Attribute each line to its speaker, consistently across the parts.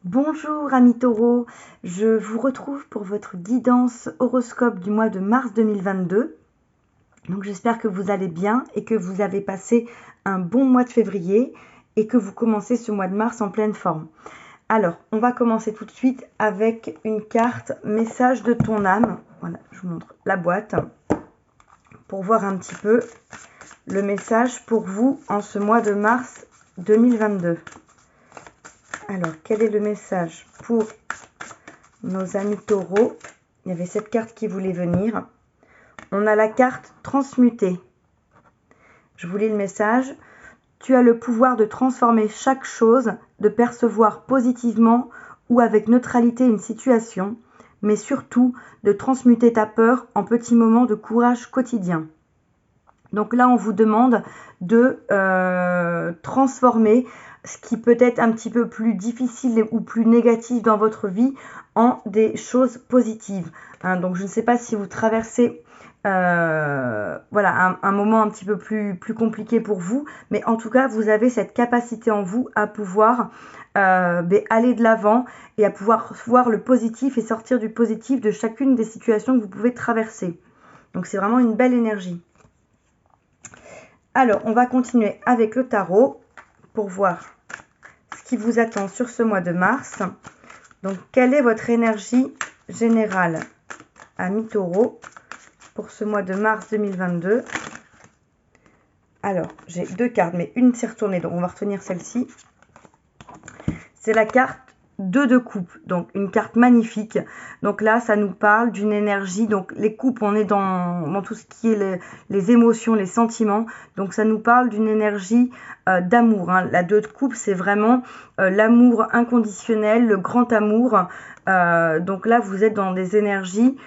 Speaker 1: Bonjour amis taureaux, je vous retrouve pour votre guidance horoscope du mois de mars 2022. Donc j'espère que vous allez bien et que vous avez passé un bon mois de février et que vous commencez ce mois de mars en pleine forme. Alors, on va commencer tout de suite avec une carte message de ton âme. Voilà, je vous montre la boîte pour voir un petit peu le message pour vous en ce mois de mars 2022. Alors, quel est le message pour nos amis taureaux? Il y avait cette carte qui voulait venir. On a la carte transmuter. Je vous lis le message. Tu as le pouvoir de transformer chaque chose, de percevoir positivement ou avec neutralité une situation, mais surtout de transmuter ta peur en petits moments de courage quotidien. Donc là, on vous demande de transformer ce qui peut être un petit peu plus difficile ou plus négatif dans votre vie en des choses positives. Donc je ne sais pas si vous traversez voilà, un moment un petit peu plus compliqué pour vous, mais en tout cas, vous avez cette capacité en vous à pouvoir aller de l'avant et à pouvoir voir le positif et sortir du positif de chacune des situations que vous pouvez traverser. Donc c'est vraiment une belle énergie. Alors, on va continuer avec le tarot pour voir ce qui vous attend sur ce mois de mars. Donc, quelle est votre énergie générale, amis taureaux, pour ce mois de mars 2022? Alors, j'ai deux cartes, mais une s'est retournée, donc on va retenir celle-ci. C'est la carte 2 de coupe, donc une carte magnifique. Donc là, ça nous parle d'une énergie. Donc les coupes, on est dans tout ce qui est les émotions, les sentiments. Donc ça nous parle d'une énergie d'amour. La 2 de coupe, c'est vraiment l'amour inconditionnel, le grand amour. Donc là, vous êtes dans des énergies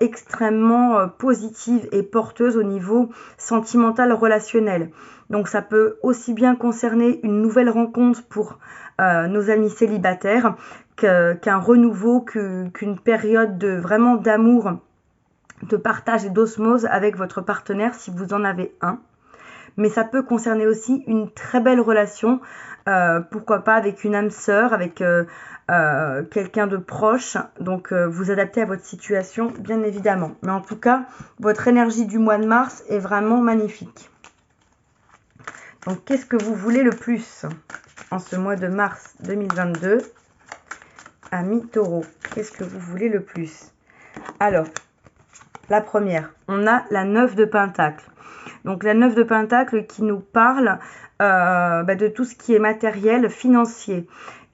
Speaker 1: extrêmement positives et porteuses au niveau sentimental, relationnel. Donc ça peut aussi bien concerner une nouvelle rencontre pour nos amis célibataires qu'un renouveau, qu'une période de vraiment d'amour, de partage et d'osmose avec votre partenaire si vous en avez un. Mais ça peut concerner aussi une très belle relation, pourquoi pas avec une âme sœur, avec quelqu'un de proche. Donc vous adaptez à votre situation bien évidemment. Mais en tout cas, votre énergie du mois de mars est vraiment magnifique. Donc qu'est-ce que vous voulez le plus en ce mois de mars 2022, amis taureaux? Qu'est-ce que vous voulez le plus? Alors, la première, on a la 9 de Pentacle. Donc la 9 de Pentacle qui nous parle de tout ce qui est matériel, financier.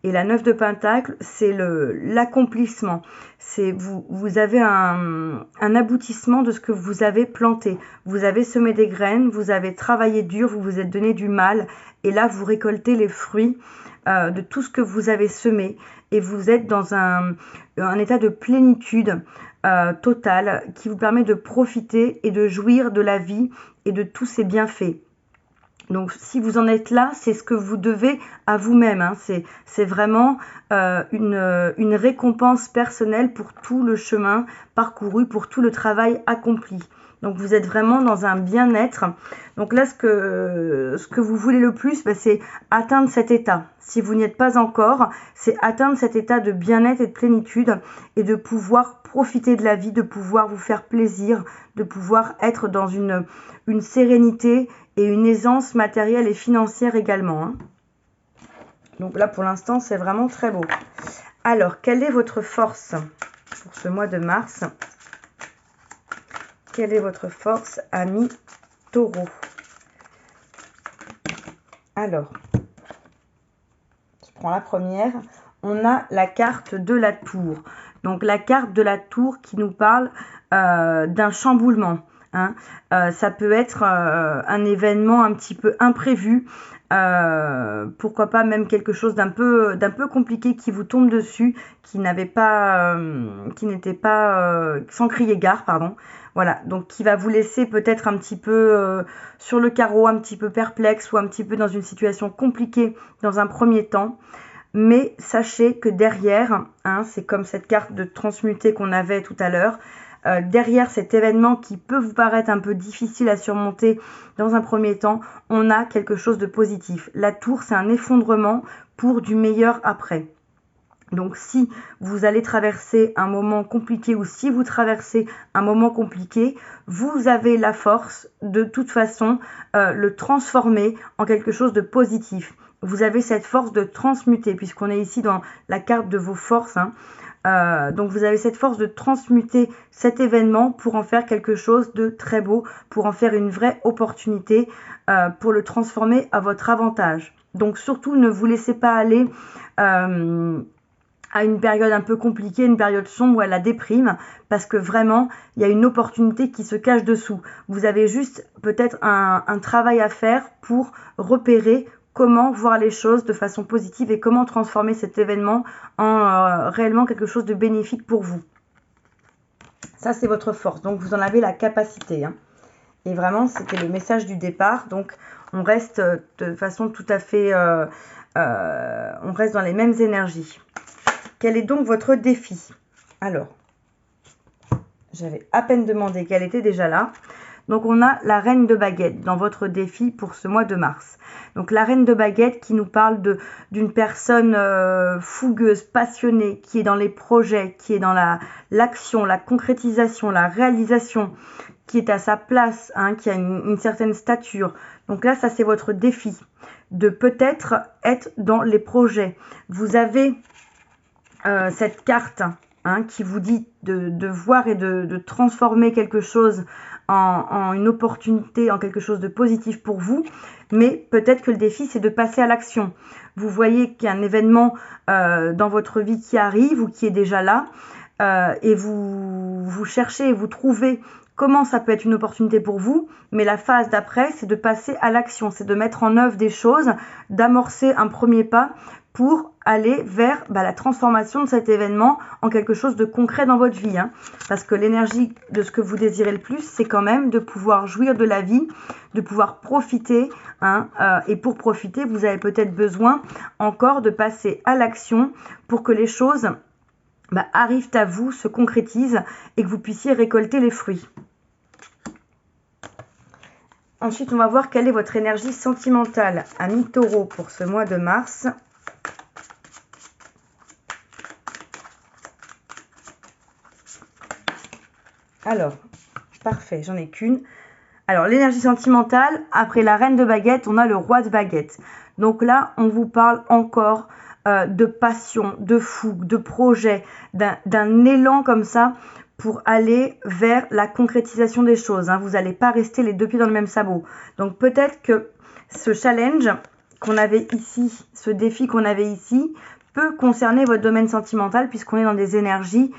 Speaker 1: Et la 9 de Pentacle, c'est l'accomplissement. C'est vous avez un aboutissement de ce que vous avez planté. Vous avez semé des graines, vous avez travaillé dur, vous vous êtes donné du mal. Et là, vous récoltez les fruits de tout ce que vous avez semé. Et vous êtes dans un état de plénitude totale qui vous permet de profiter et de jouir de la vie et de tous ses bienfaits. Donc si vous en êtes là, c'est ce que vous devez à vous-même. C'est vraiment une récompense personnelle pour tout le chemin parcouru, pour tout le travail accompli. Donc vous êtes vraiment dans un bien-être. Donc là, ce que vous voulez le plus, c'est atteindre cet état. Si vous n'y êtes pas encore, c'est atteindre cet état de bien-être et de plénitude et de pouvoir profiter de la vie, de pouvoir vous faire plaisir, de pouvoir être dans une sérénité et une aisance matérielle et financière également. Donc là, pour l'instant, c'est vraiment très beau. Alors, quelle est votre force pour ce mois de mars? Quelle est votre force, amis taureaux? Alors, je prends la première. On a la carte de la tour. Donc, la carte de la tour qui nous parle d'un chamboulement. Ça peut être un événement un petit peu imprévu, pourquoi pas même quelque chose d'un peu compliqué qui vous tombe dessus, qui n'était pas sans crier gare, pardon. Voilà, donc qui va vous laisser peut-être un petit peu sur le carreau, un petit peu perplexe ou un petit peu dans une situation compliquée dans un premier temps. Mais sachez que derrière, c'est comme cette carte de transmuter qu'on avait tout à l'heure, derrière cet événement qui peut vous paraître un peu difficile à surmonter dans un premier temps, on a quelque chose de positif. La tour, c'est un effondrement pour du meilleur après. Donc si vous allez traverser un moment compliqué ou si vous traversez un moment compliqué, vous avez la force de toute façon le transformer en quelque chose de positif. Vous avez cette force de transmuter, puisqu'on est ici dans la carte de vos forces, hein. Donc vous avez cette force de transmuter cet événement pour en faire quelque chose de très beau, pour en faire une vraie opportunité, pour le transformer à votre avantage. Donc surtout ne vous laissez pas aller à une période un peu compliquée, une période sombre ou à la déprime, parce que vraiment, il y a une opportunité qui se cache dessous. Vous avez juste peut-être un travail à faire pour repérer comment voir les choses de façon positive et comment transformer cet événement en réellement quelque chose de bénéfique pour vous. Ça, c'est votre force. Donc, vous en avez la capacité, hein. Et vraiment, c'était le message du départ. Donc, on reste de façon tout à fait... on reste dans les mêmes énergies. Quel est donc votre défi? Alors, j'avais à peine demandé qu'elle était déjà là. Donc, on a la reine de baguette dans votre défi pour ce mois de mars. Donc, la reine de baguette qui nous parle d'une personne fougueuse, passionnée, qui est dans les projets, qui est dans l'action, la concrétisation, la réalisation, qui est à sa place, hein, qui a une certaine stature. Donc là, ça, c'est votre défi de peut-être être dans les projets. Vous avez cette carte, hein, qui vous dit de voir et de transformer quelque chose en une opportunité, en quelque chose de positif pour vous, mais peut-être que le défi, c'est de passer à l'action. Vous voyez qu'il y a un événement dans votre vie qui arrive ou qui est déjà là, et vous cherchez et vous trouvez comment ça peut être une opportunité pour vous, mais la phase d'après, c'est de passer à l'action, c'est de mettre en œuvre des choses, d'amorcer un premier pas pour aller vers la transformation de cet événement en quelque chose de concret dans votre vie, hein. Parce que l'énergie de ce que vous désirez le plus, c'est quand même de pouvoir jouir de la vie, de pouvoir profiter, hein, et pour profiter, vous avez peut-être besoin encore de passer à l'action pour que les choses arrivent à vous, se concrétisent et que vous puissiez récolter les fruits. Ensuite, on va voir quelle est votre énergie sentimentale, amis taureaux, pour ce mois de mars. Alors, parfait, j'en ai qu'une. Alors, l'énergie sentimentale, après la reine de baguette, on a le roi de baguette. Donc là, on vous parle encore de passion, de fougue, de projet, d'un élan comme ça pour aller vers la concrétisation des choses, hein. Vous n'allez pas rester les deux pieds dans le même sabot. Donc peut-être que ce challenge qu'on avait ici, ce défi qu'on avait ici, peut concerner votre domaine sentimental puisqu'on est dans des énergies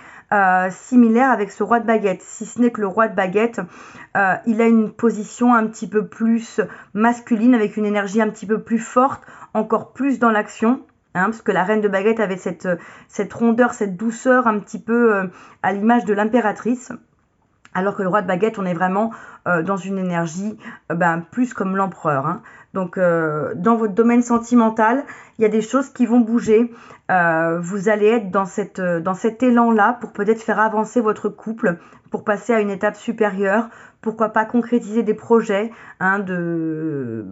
Speaker 1: similaires avec ce roi de baguette. Si ce n'est que le roi de baguette, il a une position un petit peu plus masculine avec une énergie un petit peu plus forte, encore plus dans l'action. Hein, parce que la reine de baguette avait cette rondeur, cette douceur un petit peu à l'image de l'impératrice. Alors que le roi de baguette, on est vraiment dans une énergie plus comme l'empereur, hein. Donc, dans votre domaine sentimental, il y a des choses qui vont bouger. Vous allez être dans cet élan-là pour peut-être faire avancer votre couple, pour passer à une étape supérieure. Pourquoi pas concrétiser des projets, hein,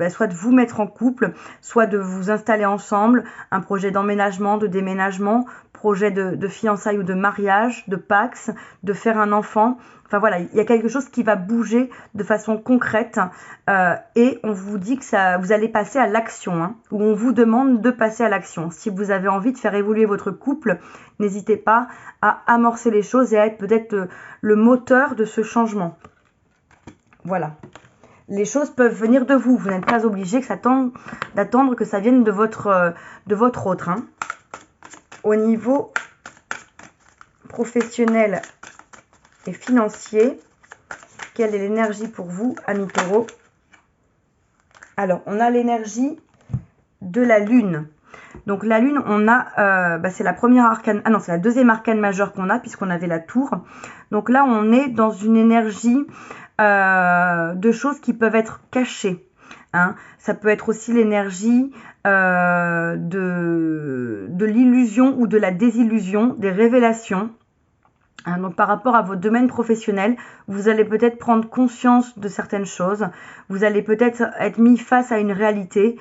Speaker 1: soit de vous mettre en couple, soit de vous installer ensemble, un projet d'emménagement, de déménagement, projet de fiançailles ou de mariage, de pax, de faire un enfant. Enfin voilà, il y a quelque chose qui va bouger de façon concrète et on vous dit que vous allez passer à l'action, hein, ou on vous demande de passer à l'action. Si vous avez envie de faire évoluer votre couple, n'hésitez pas à amorcer les choses et à être peut-être le moteur de ce changement. Voilà. Les choses peuvent venir de vous. Vous n'êtes pas obligé d'attendre que ça vienne de votre autre, hein. Au niveau professionnel et financier, quelle est l'énergie pour vous, amis taureaux? Alors, on a l'énergie de la lune. Donc la lune, on a, c'est la première arcane, c'est la deuxième arcane majeure qu'on a puisqu'on avait la tour. Donc là, on est dans une énergie de choses qui peuvent être cachées, hein. Ça peut être aussi l'énergie de l'illusion ou de la désillusion, des révélations. Donc par rapport à votre domaine professionnel, vous allez peut-être prendre conscience de certaines choses, vous allez peut-être être mis face à une réalité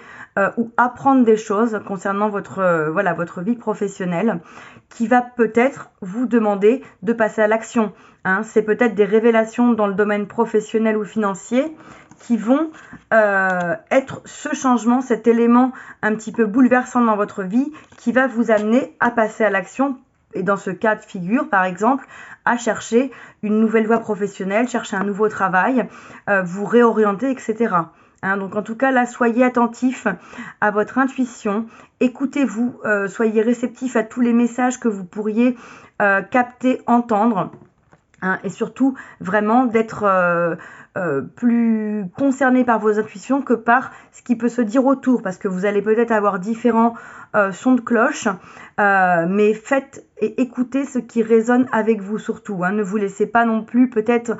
Speaker 1: ou apprendre des choses concernant votre vie professionnelle qui va peut-être vous demander de passer à l'action. C'est peut-être des révélations dans le domaine professionnel ou financier qui vont être ce changement, cet élément un petit peu bouleversant dans votre vie qui va vous amener à passer à l'action. Et dans ce cas de figure, par exemple, à chercher une nouvelle voie professionnelle, chercher un nouveau travail, vous réorienter, etc. Donc en tout cas, là, soyez attentifs à votre intuition, écoutez-vous, soyez réceptifs à tous les messages que vous pourriez capter, entendre. Et surtout, vraiment d'être plus concerné par vos intuitions que par ce qui peut se dire autour, parce que vous allez peut-être avoir différents sons de cloche, mais faites et écoutez ce qui résonne avec vous surtout. Ne vous laissez pas non plus peut-être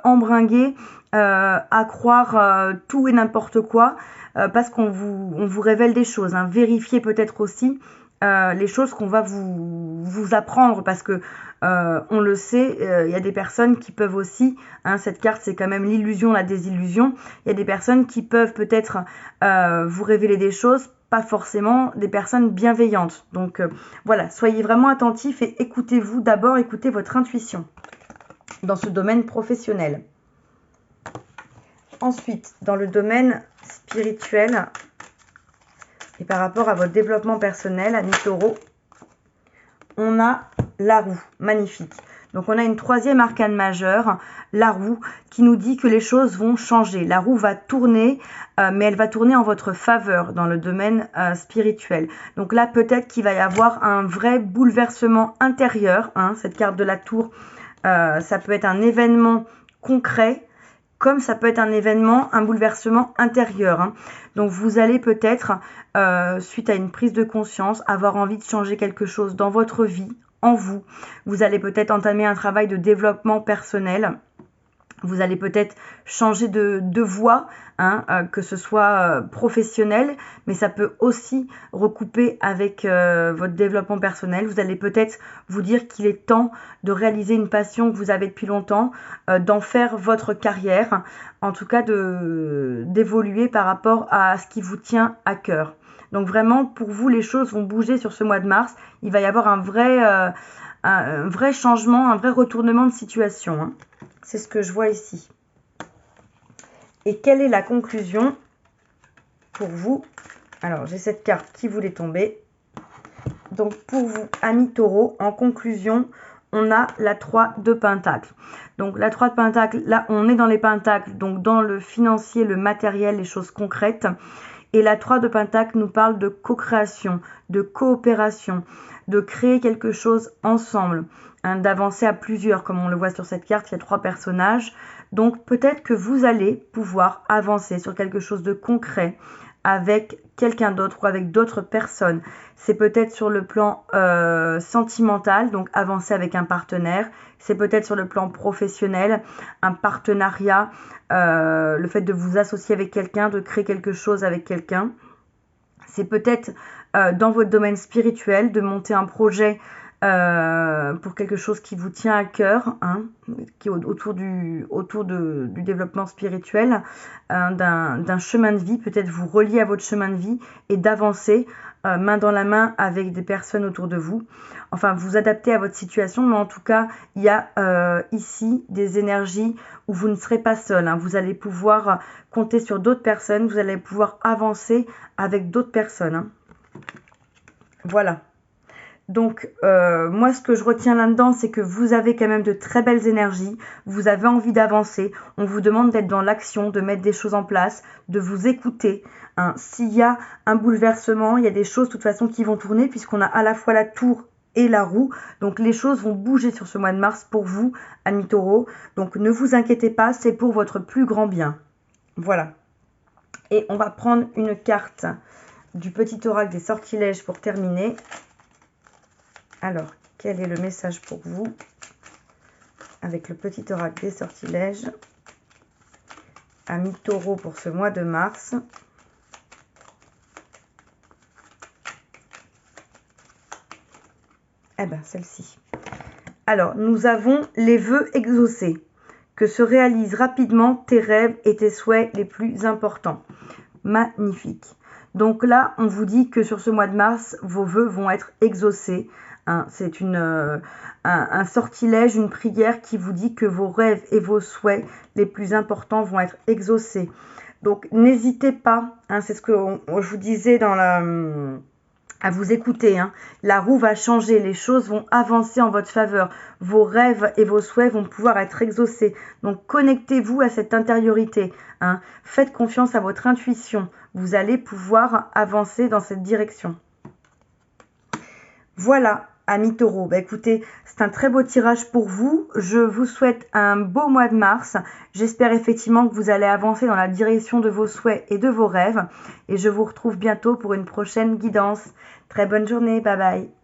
Speaker 1: embringuer à croire tout et n'importe quoi, parce on vous révèle des choses. Vérifiez peut-être aussi les choses qu'on va vous apprendre, parce que on le sait, il y a des personnes qui peuvent aussi, cette carte c'est quand même l'illusion, la désillusion, il y a des personnes qui peuvent peut-être vous révéler des choses, pas forcément des personnes bienveillantes. Donc voilà, soyez vraiment attentifs et écoutez-vous d'abord, écoutez votre intuition dans ce domaine professionnel. Ensuite, dans le domaine spirituel et par rapport à votre développement personnel, amis taureaux, on a la roue, magnifique. Donc on a une troisième arcane majeure, la roue, qui nous dit que les choses vont changer. La roue va tourner, mais elle va tourner en votre faveur dans le domaine spirituel. Donc là, peut-être qu'il va y avoir un vrai bouleversement intérieur. Cette carte de la tour, ça peut être un événement concret, comme ça peut être un événement, un bouleversement intérieur. Donc vous allez peut-être, suite à une prise de conscience, avoir envie de changer quelque chose dans votre vie, en vous. Vous allez peut-être entamer un travail de développement personnel. Vous allez peut-être changer de voie, que ce soit professionnel, mais ça peut aussi recouper avec votre développement personnel. Vous allez peut-être vous dire qu'il est temps de réaliser une passion que vous avez depuis longtemps, d'en faire votre carrière, en tout cas d'évoluer par rapport à ce qui vous tient à cœur. Donc vraiment, pour vous, les choses vont bouger sur ce mois de mars. Il va y avoir un vrai changement, un vrai retournement de situation. C'est ce que je vois ici. Et quelle est la conclusion pour vous? Alors, j'ai cette carte qui voulait tomber. Donc, pour vous, amis taureaux, en conclusion, on a la 3 de Pentacles. Donc, la 3 de Pentacles, là, on est dans les Pentacles, donc dans le financier, le matériel, les choses concrètes. Et la 3 de Pentacles nous parle de co-création, de coopération, de créer quelque chose ensemble, d'avancer à plusieurs, comme on le voit sur cette carte, il y a 3 personnages. Donc peut-être que vous allez pouvoir avancer sur quelque chose de concret avec quelqu'un d'autre ou avec d'autres personnes. C'est peut-être sur le plan sentimental, donc avancer avec un partenaire. C'est peut-être sur le plan professionnel, un partenariat, le fait de vous associer avec quelqu'un, de créer quelque chose avec quelqu'un. C'est peut-être dans votre domaine spirituel de monter un projet pour quelque chose qui vous tient à cœur, qui est autour du développement spirituel, d'un chemin de vie, peut-être vous relier à votre chemin de vie et d'avancer main dans la main avec des personnes autour de vous. Enfin, vous adaptez à votre situation, mais en tout cas, il y a ici des énergies où vous ne serez pas seul. Vous allez pouvoir compter sur d'autres personnes, vous allez pouvoir avancer avec d'autres personnes. Voilà. Donc, moi, ce que je retiens là-dedans, c'est que vous avez quand même de très belles énergies, vous avez envie d'avancer, on vous demande d'être dans l'action, de mettre des choses en place, de vous écouter. S'il y a un bouleversement, il y a des choses de toute façon qui vont tourner, puisqu'on a à la fois la tour et la roue. Donc, les choses vont bouger sur ce mois de mars pour vous, amis taureaux. Donc, ne vous inquiétez pas, c'est pour votre plus grand bien. Voilà. Et on va prendre une carte du petit oracle des sortilèges pour terminer. Alors, quel est le message pour vous avec le petit oracle des sortilèges, amis taureaux pour ce mois de mars? Eh bien, celle-ci. Alors, nous avons les vœux exaucés. Que se réalisent rapidement tes rêves et tes souhaits les plus importants. Magnifique. Donc là, on vous dit que sur ce mois de mars, vos vœux vont être exaucés. Hein, c'est un sortilège, une prière qui vous dit que vos rêves et vos souhaits les plus importants vont être exaucés. Donc n'hésitez pas, hein, c'est ce que je vous disais à vous écouter, hein. La roue va changer, les choses vont avancer en votre faveur, vos rêves et vos souhaits vont pouvoir être exaucés. Donc connectez-vous à cette intériorité, hein. Faites confiance à votre intuition, vous allez pouvoir avancer dans cette direction. Voilà, amis taureaux, bah écoutez, c'est un très beau tirage pour vous. Je vous souhaite un beau mois de mars. J'espère effectivement que vous allez avancer dans la direction de vos souhaits et de vos rêves. Et je vous retrouve bientôt pour une prochaine guidance. Très bonne journée, bye bye.